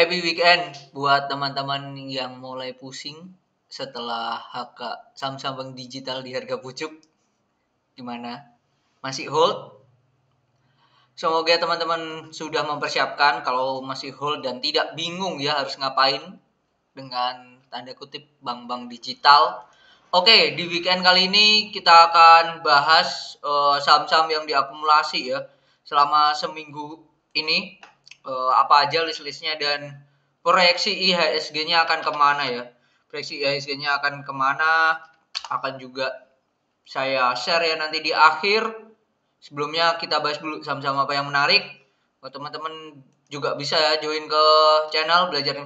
happy weekend buat teman-teman yang mulai pusing setelah HK saham-saham bank digital di harga pucuk. Gimana? Masih hold? Semoga teman-teman sudah mempersiapkan kalau masih hold dan tidak bingung ya harus ngapain dengan tanda kutip bank-bank digital. Oke, di weekend kali ini kita akan bahas saham-saham yang diakumulasi ya selama seminggu ini. Apa aja list-listnya dan proyeksi IHSG-nya akan kemana ya. Proyeksi IHSG-nya akan kemana akan juga saya share ya nanti di akhir. Sebelumnya kita bahas dulu saham-saham apa yang menarik. Buat teman-teman juga bisa ya join ke channel belajar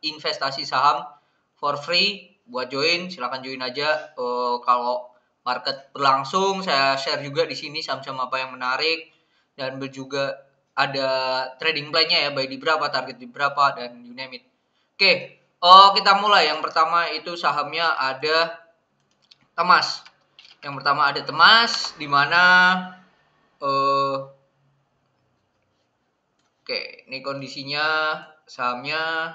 investasi saham for free. Buat join silahkan join aja. Kalau market berlangsung saya share juga di sini saham-saham apa yang menarik dan juga ada trading plan-nya ya, buy di berapa, target di berapa, dan you name it. Oke, kita mulai. Yang pertama itu sahamnya ada Temas. Yang pertama ada Temas, di mana oke, ini kondisinya sahamnya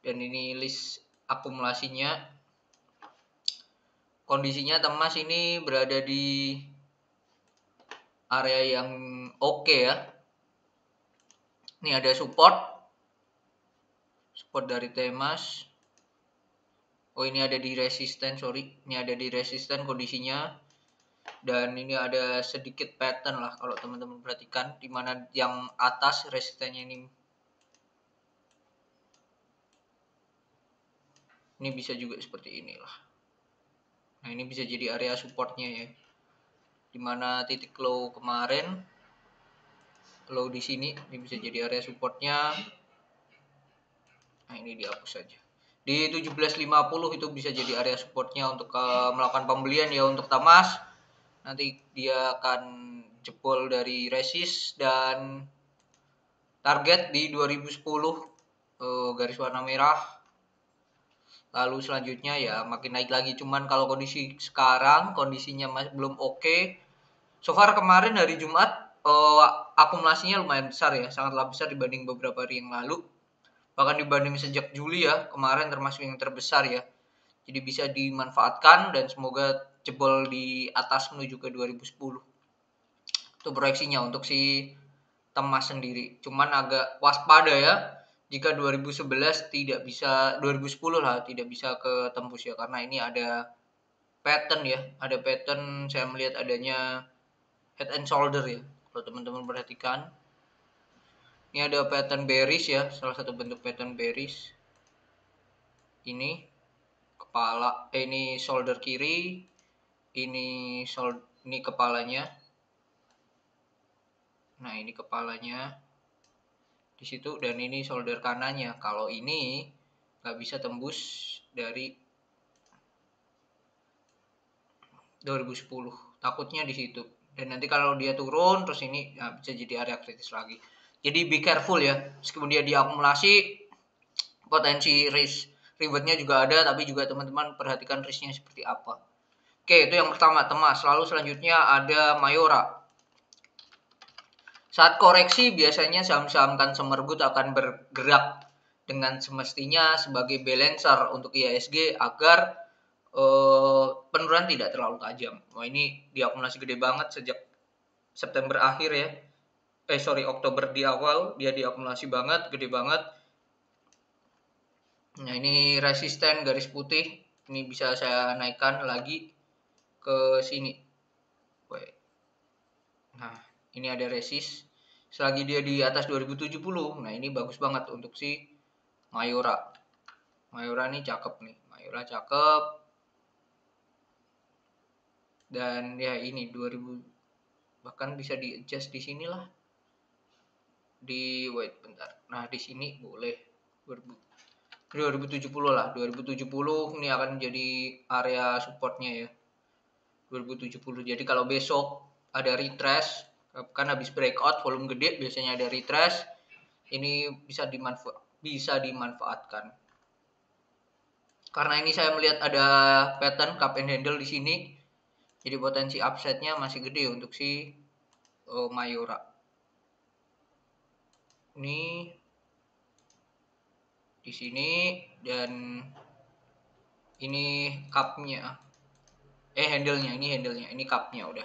dan ini list akumulasinya. Kondisinya Temas ini berada di area yang oke ya. Ini ada support dari Temas. Oh, ini ada di resisten, sorry. Ini ada di resisten kondisinya. Dan ini ada sedikit pattern lah kalau teman-teman perhatikan. Dimana yang atas resistennya ini bisa juga seperti inilah. Nah, ini bisa jadi area supportnya ya. Dimana titik low kemarin, low di sini, ini bisa jadi area supportnya. Nah, ini dihapus saja. Di 17.50 itu bisa jadi area supportnya untuk melakukan pembelian ya untuk Temas. Nanti dia akan jebol dari resist dan target di 2010 garis warna merah. Lalu selanjutnya ya makin naik lagi. Cuman kalau kondisi sekarang kondisinya masih belum oke. So far kemarin hari Jumat akumulasinya lumayan besar ya, sangatlah besar dibanding beberapa hari yang lalu. Bahkan dibanding sejak Juli ya, kemarin termasuk yang terbesar ya. Jadi bisa dimanfaatkan dan semoga jebol di atas menuju ke 2010. Itu proyeksinya untuk si Temas sendiri. Cuman agak waspada ya jika 2011 tidak bisa, 2010 lah tidak bisa ke tembus ya, karena ini ada pattern ya, ada pattern. Saya melihat adanya head and shoulder ya, kalau teman-teman perhatikan. Ini ada pattern bearish ya, salah satu bentuk pattern bearish. Ini kepala, ini shoulder kiri, ini kepalanya. Nah, ini kepalanya di situ dan ini shoulder kanannya. Kalau ini nggak bisa tembus dari 2010, takutnya di situ. Dan nanti kalau dia turun terus ini bisa jadi area kritis lagi. Jadi be careful ya. Meskipun dia diakumulasi, potensi risk rewardnya juga ada, tapi juga teman-teman perhatikan risknya seperti apa. Oke, itu yang pertama Temas. Lalu selanjutnya ada Mayora. Saat koreksi biasanya saham-saham consumer good akan bergerak dengan semestinya sebagai balancer untuk IHSG agar penurunan tidak terlalu tajam. Wah, ini diakumulasi gede banget sejak September akhir ya. Oktober di awal dia diakumulasi banget, gede banget. Nah, ini resisten garis putih. Ini bisa saya naikkan lagi ke sini. Nah, ini ada resist. Selagi dia di atas 2070, nah ini bagus banget untuk si Mayora. Mayora ini cakep nih. Mayora cakep. Dan ya ini 2000, bahkan bisa di adjust di sinilah. Bentar. Nah, di sini boleh 2070 lah. 2070 ini akan menjadi area supportnya ya. 2070. Jadi kalau besok ada retrace, kan habis breakout volume gede biasanya ada retrace, ini bisa dimanfaatkan. Karena ini saya melihat ada pattern cup and handle di sini. Jadi potensi upside-nya masih gede untuk si Mayora. Ini di sini, dan ini cupnya, handle-nya, ini cupnya udah.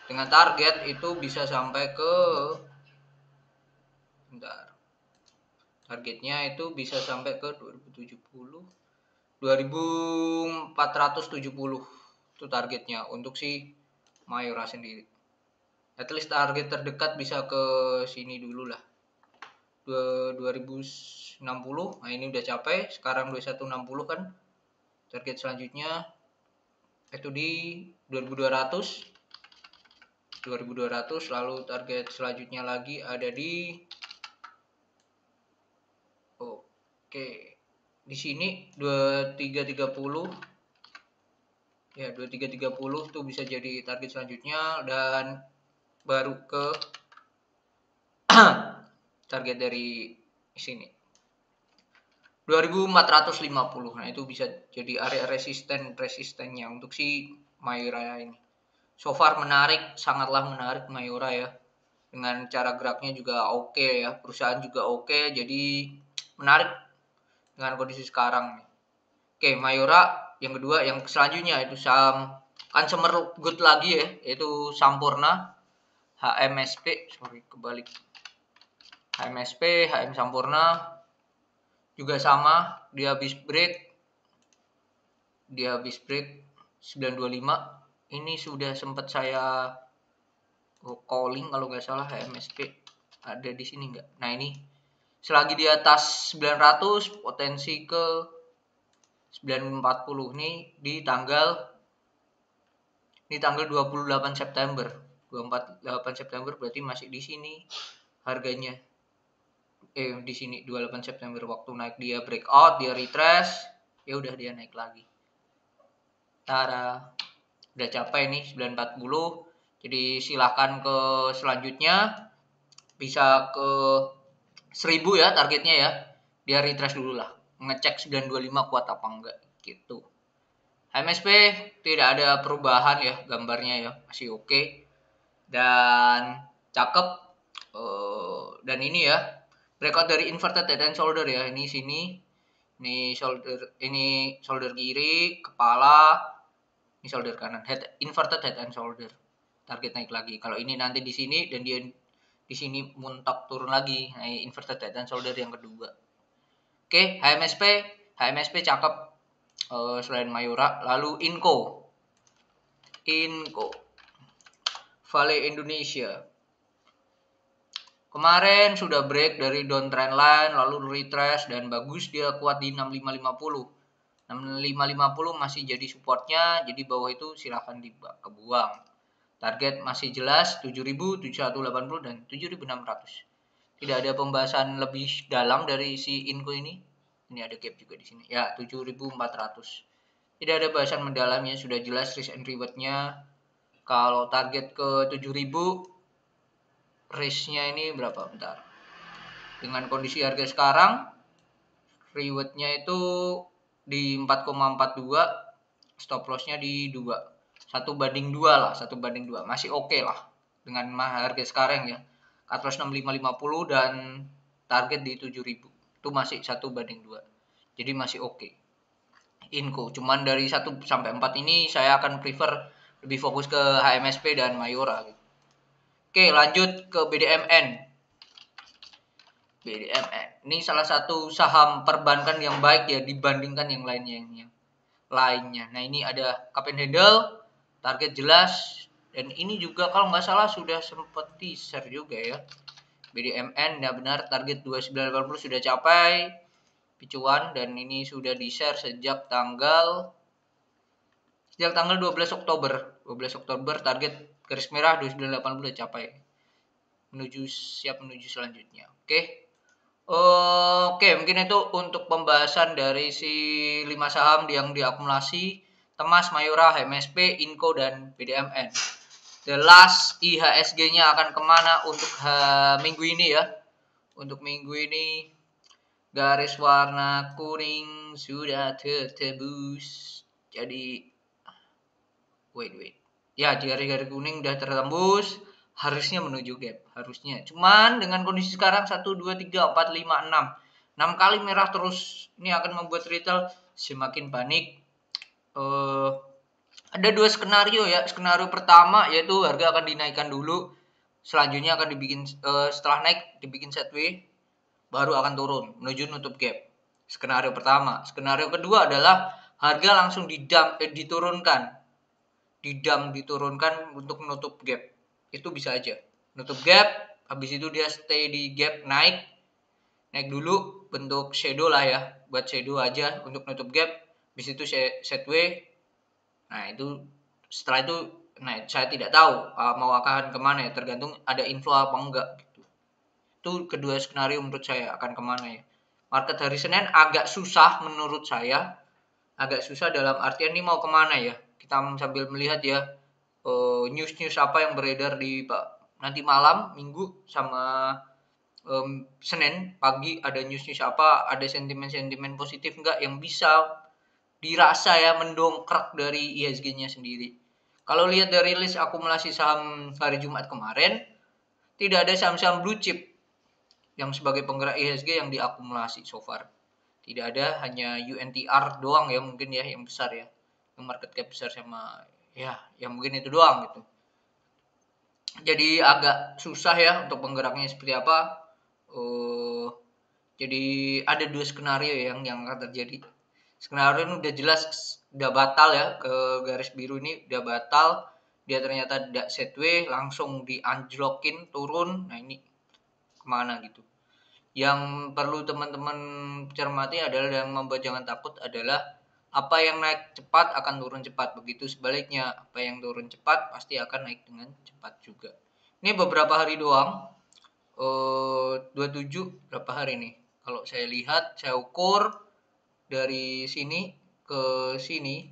Dengan target itu bisa sampai ke, bentar, targetnya itu bisa sampai ke 2070, 2470 itu targetnya untuk si Mayora sendiri. At least target terdekat bisa ke sini dulu lah, 2060. Nah ini udah capai, sekarang 2160 kan. Target selanjutnya itu di 2200, lalu target selanjutnya lagi ada di, oke, di sini 2330 ya, 2330 tuh bisa jadi target selanjutnya, dan baru ke target dari sini 2450. Nah itu bisa jadi area resistennya untuk si Mayora ini. So far menarik, sangatlah menarik Mayora ya, dengan cara geraknya juga oke ya, perusahaan juga oke, jadi menarik dengan kondisi sekarang nih. Oke, Mayora. Yang kedua, yang selanjutnya itu saham consumer good lagi ya, yaitu Sampurna HMSP, kebalik, HMSP, HM Sampurna juga sama, dia habis break 925. Ini sudah sempat saya calling kalau nggak salah, HMSP ada di sini nggak? Nah ini selagi di atas 900 potensi ke 940 nih di tanggal 28 September. 28 September berarti masih di sini harganya. Di sini 28 September waktu naik dia breakout, dia retrace, ya udah dia naik lagi. Tara, udah capai nih 940. Jadi silahkan ke selanjutnya, bisa ke 1000 ya targetnya ya. Dia retrace dulu lah, ngecek 925 kuat apa enggak gitu. HMSP tidak ada perubahan ya, gambarnya ya masih oke dan cakep. Dan ini ya breakout dari inverted head and shoulder ya, ini sini, ini shoulder kiri kepala, ini shoulder kanan, inverted head and shoulder, target naik lagi. Kalau ini nanti di sini dan dia di sini muntok turun lagi, nah inverted head and shoulder yang kedua. Oke, HMSP cakep. Selain Mayora, lalu Inco Vale Indonesia kemarin sudah break dari downtrend line, lalu retrace dan bagus, dia kuat di 6550. 6550 masih jadi supportnya, jadi bawah itu silahkan kebuang. Target masih jelas 7000, 7180 dan 7600. Tidak ada pembahasan lebih dalam dari si Inco ini. Ini ada gap juga di sini. Ya, 7400. Tidak ada bahasan mendalamnya, sudah jelas risk and reward-nya. Kalau target ke 7000, risk-nya ini berapa? Bentar. Dengan kondisi harga sekarang, reward-nya itu di 4,42, stop loss-nya di 2. 1/2 lah, 1/2. Masih oke lah dengan harga sekarang ya. Cut loss 6550 dan target di 7000. Itu masih 1/2. Jadi masih oke. Inco, cuman dari 1 sampai 4 ini saya akan prefer lebih fokus ke HMSP dan Mayora gitu. Oke, lanjut ke BDMN. Ini salah satu saham perbankan yang baik ya dibandingkan yang lainnya. Nah, ini ada cup and handle, target jelas, dan ini juga kalau nggak salah sudah sempat di-share juga ya. BDMN, ya benar, target 2980 sudah capai picuan, dan ini sudah di-share sejak tanggal 12 Oktober. 12 Oktober target garis merah 2980 sudah capai. Siap menuju selanjutnya. Oke, mungkin itu untuk pembahasan dari si 5 saham yang diakumulasi Temas, Mayora, HMSP, Inco, dan BDMN. The last IHSG-nya akan kemana untuk minggu ini ya. Untuk minggu ini garis warna kuning sudah tertembus. Jadi wait. Ya, garis kuning udah tertembus, harusnya menuju gap, harusnya. Cuman dengan kondisi sekarang 1 2 3 4 5 6 6 kali merah terus, ini akan membuat retail semakin panik. Ada 2 skenario ya. Skenario pertama yaitu harga akan dinaikkan dulu, selanjutnya akan dibikin setelah naik dibikin sideways, baru akan turun menuju nutup gap. Skenario pertama. Skenario kedua adalah harga langsung diturunkan. Diturunkan untuk menutup gap. Itu bisa aja. Nutup gap, habis itu dia stay di gap, naik dulu bentuk shadow lah ya, buat shadow aja untuk nutup gap, habis itu sideways. Nah itu setelah itu, nah saya tidak tahu mau akan kemana ya, tergantung ada inflow apa enggak gitu. Itu kedua skenario menurut saya akan kemana ya. Market hari Senin agak susah menurut saya, agak susah dalam artian ini mau kemana ya. Kita sambil melihat ya news apa yang beredar di nanti malam Minggu sama Senin pagi, ada news apa, ada sentimen positif enggak yang bisa dirasa ya mendongkrak dari IHSG-nya sendiri. Kalau lihat dari list akumulasi saham hari Jumat kemarin, tidak ada saham-saham blue chip yang sebagai penggerak IHSG yang diakumulasi so far. Tidak ada, hanya UNTR doang ya mungkin ya yang besar ya, yang market cap besar sama ya yang mungkin itu doang gitu. Jadi agak susah ya untuk penggeraknya seperti apa. Jadi ada 2 skenario yang akan terjadi. Skenario ini udah jelas, udah batal ya, ke garis biru ini udah batal. Dia ternyata tidak sideways, langsung di-anjlokin turun. Nah ini kemana gitu. Yang perlu teman-teman cermati adalah, yang membuat jangan takut adalah apa yang naik cepat akan turun cepat. Begitu sebaliknya, apa yang turun cepat pasti akan naik dengan cepat juga. Ini beberapa hari doang. 27 berapa hari nih? Kalau saya lihat, saya ukur dari sini ke sini,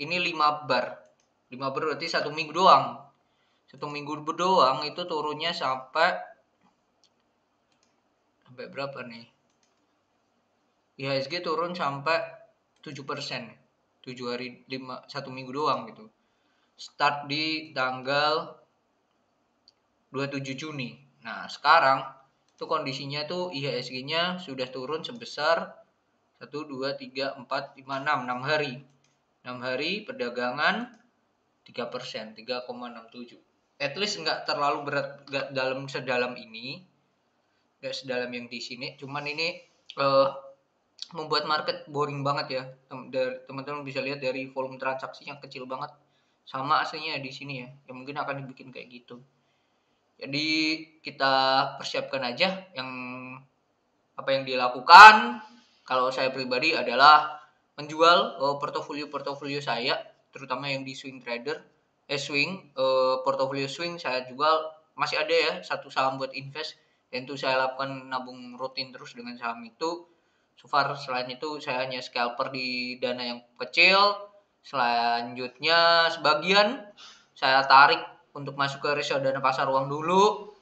ini 5 bar. 5 bar berarti 1 minggu doang. 1 minggu doang itu turunnya sampai berapa nih? IHSG turun sampai 7%. 7 hari 1 minggu doang gitu. Start di tanggal 27 Juni. Nah, sekarang itu kondisinya tuh IHSG-nya sudah turun sebesar 1, 2, 3, 4, 5, 6 hari. 6 hari perdagangan 3%, 3,67. At least nggak terlalu berat, nggak sedalam ini. Nggak sedalam yang di sini. Cuman ini membuat market boring banget ya. Teman-teman bisa lihat dari volume transaksinya kecil banget. Sama aslinya di sini ya. Yang mungkin akan dibikin kayak gitu. Jadi kita persiapkan aja apa yang dilakukan. Kalau saya pribadi adalah menjual portofolio saya, terutama yang di swing trader, portofolio swing saya jual. Masih ada ya satu saham buat invest, dan itu saya lakukan nabung rutin terus dengan saham itu. So far selain itu saya hanya scalper di dana yang kecil. Selanjutnya sebagian saya tarik untuk masuk ke reksadana pasar uang dulu,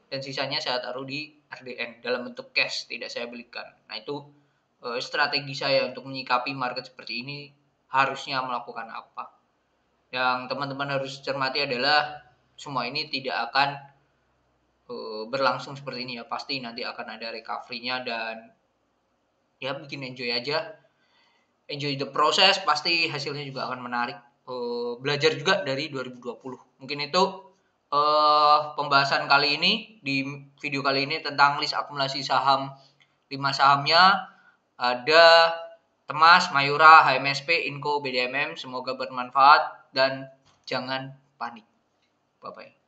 dan sisanya saya taruh di RDN dalam bentuk cash, tidak saya belikan. Nah itu strategi saya untuk menyikapi market seperti ini, harusnya melakukan apa. Yang teman-teman harus cermati adalah semua ini tidak akan berlangsung seperti ini ya, pasti nanti akan ada recovery-nya, dan ya bikin enjoy aja, enjoy the process, pasti hasilnya juga akan menarik. Belajar juga dari 2020. Mungkin itu pembahasan kali ini, di video kali ini tentang list akumulasi saham 5 sahamnya. Ada Temas, Mayura, HMSP, Inco, BDMM. Semoga bermanfaat dan jangan panik. Bye bye.